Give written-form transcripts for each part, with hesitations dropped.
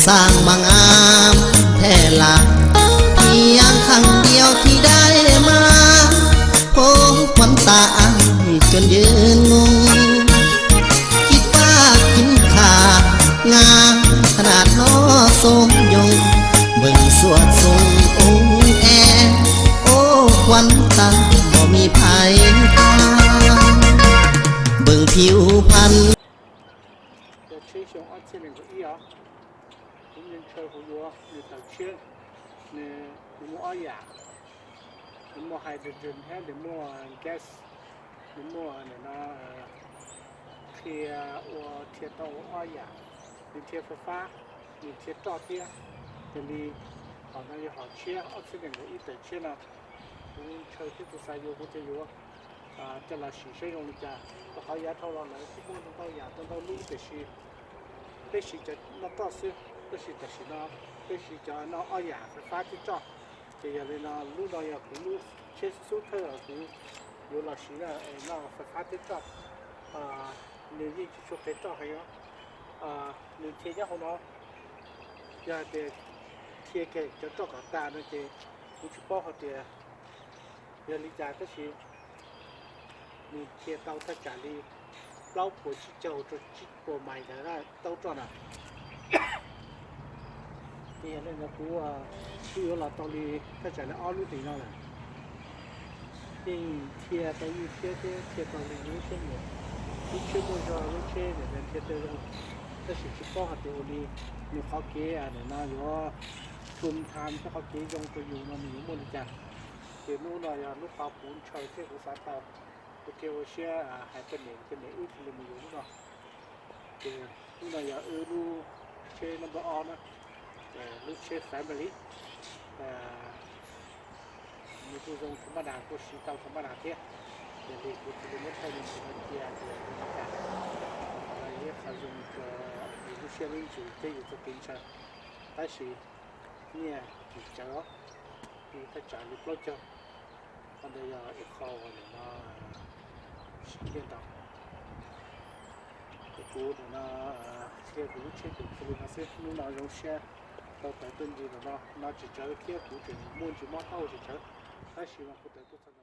สร้างมางามแท้ละเพียงครั้งเดียวที่ได้มาพบควันตาจนยืนงงคิดว่ากินขางามขนาดน้อทรงยงเบิ่งสวดทรงองค์แอโอ้ควันตาบ่มีภัยเบิ่งผิวพรรณ吹熊二这两个一啊，今年吹胡萝你等缺，你莫二呀，你莫还是人还你莫 gas， 你莫那贴我贴到二呀，你贴发发，你贴照片，这里好像也好缺，二这两个一等缺呢，吹这个啥有或者有这了洗水用的家，不好牙套了来，不光等到牙等到路的是。这是就那到时，这是就是那，这是叫那二呀，发去照，这样的那路上要公路，确实收头了，有了时了，那发去照，你一去拍照还有，你贴上好了，要得贴给就照个单那些，你去包好的，要你家这些，你贴到他家里。老婆去叫做几个买的那都赚了。这些那个股都有了道理，他讲的二路对上了。贴到一贴到了有些年，你全部说你贴的贴到了，这是去包下的你好给那有ชุมทานที่เขาเกี่ยงตัวอยู่มันมีหมดจ้ะเดี๋ยวนู้นเราอย่าลูกค้าปูนเฉยเที่ยวสายต่อเกี่ยวเชื่อหายเป็นอื่นเลยมีอยู่นู่นเนาะเดี๋ยวนู่นเราอย่าลูกเชื่อนับออนนะลูกเชื่อแฟมิลี่มีผู้ทรงธรรมดาผู้ชีเตาธรรมดาเที่ยเดี๋ยวผู้ที่ไม่ใช่มีคนเกี่ยวเดี๋ยวนะครับอะไรเงี้ยเขาdùngลูกเชื่อลิงจูที่อยู่ตัวกินเชื่อแต่สิเนี่ยกิจเนาะที่ถ้าจ่ายลูกรถเจ้าอันเดียวอีกข้อหนึ่งมา天道，古的那铁骨切的，所以那些路那种些，到台东的那只叫铁骨的，摸就摸到就叫，还希望不得不成了。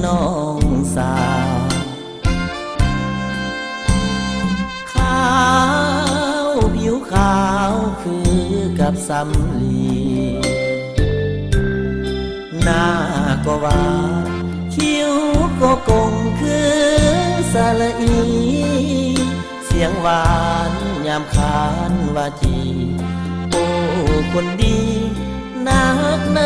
น้องสาวขาวผิวขาวคือกับสำลีหน้าก็หวานคิ้วก็กงคือสะละอีเสียงหวานยามขานว่าจีโอ้คนดีนักง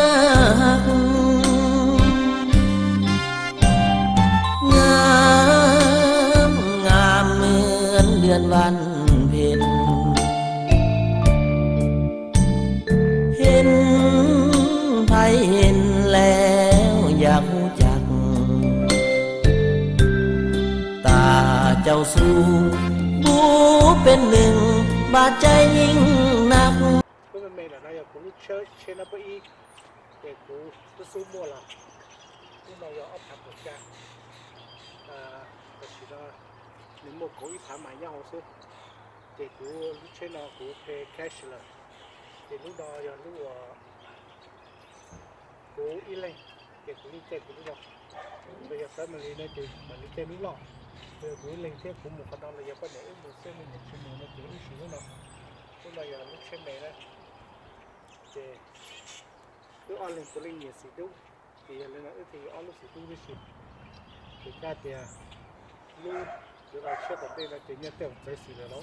ามเหมือนเดือนวันเพ็ญเห็นไผเห็นแล้วอยากรู้จักตาเจ้าสู้บูเป็นหนึ่งบาดใจยิ่งนักก็เป็นเมย์นะอยากรู้เชื่อนะไปอีกอยากรู้จะสู้มั่วละที่เราอยากเอาผักหมดจ้ะก็是啦，你莫搞一盘买药是，这股你去那股开始了，这路到要路股一类，这股你这股路，这要专门的那就门里这路了，这股零这股木看到了要不然木这里面去木那股一时了，路到要路去没了，这路二零不零也是都，这要那而且二零是都的是，这家的。路就来吃的对了，今年都在洗了喽。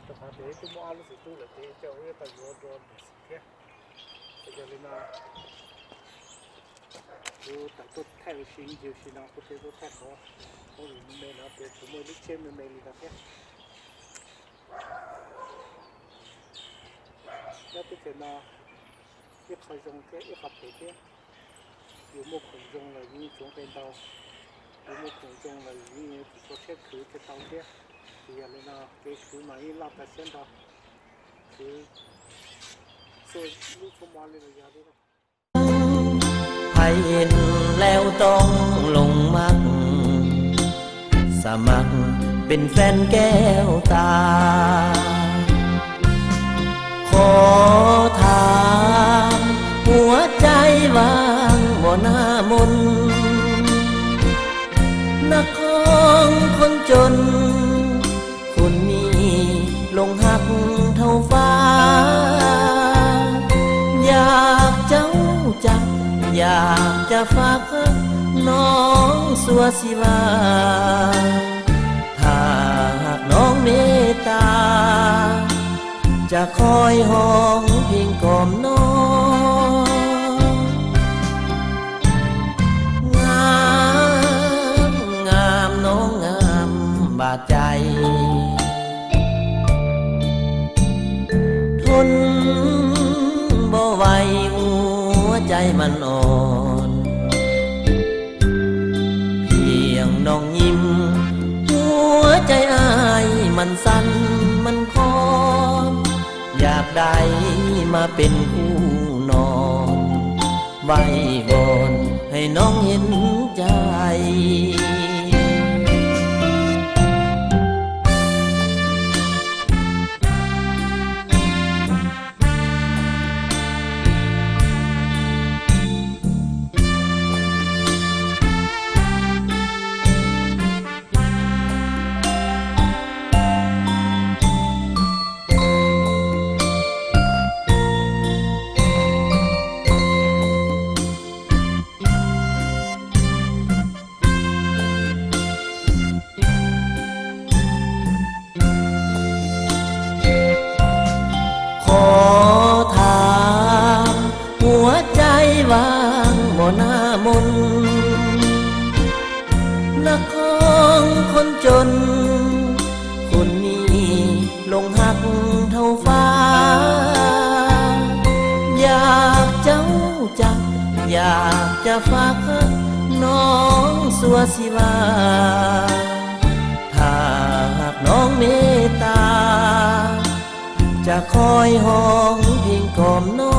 这旁边都没阿鲁是多了，这叫我到药妆没事的。这这里呢，有等都太有心就是呢，不太都太好，我里面呢，别怎么的前面没里头的，那这些呢，一开中的，一合配的，有么群众来已经变到，有么群众来已经做车去这到的，这里呢，给去买一拉到先到，去做路途马里的压力了。ใครเห็นแล้วต้องหลงมักสมัครเป็นแฟนแก้วตาขอถามหัวใจว่างบ่หน้ามนนักของคนจนคุณนี้ลงหักเท่าฟ้าอยากเจ้าจักอยากจะฝากน้องสัวศิลาถ้าหากน้องเมตตาจะคอยห้องเพียงกล่อมน้องงามงามน้องงามบาดใจทนบ่ไหวหัวใจมันอ่อนเพียงน้องยิ้มหัวใจอายมันสั่นมันคอนอยากได้มาเป็นคู่นอนไว้วอนให้น้องเห็นใจวางบ่หน้ามนนักของคนจนคนนี้ลงหักเท่าฟ้าอยากเจ้าจักอยากจะฝากน้องสัวศิลาถ้าหากน้องเมตตาจะคอยห้องเพียงกล่อมน้อง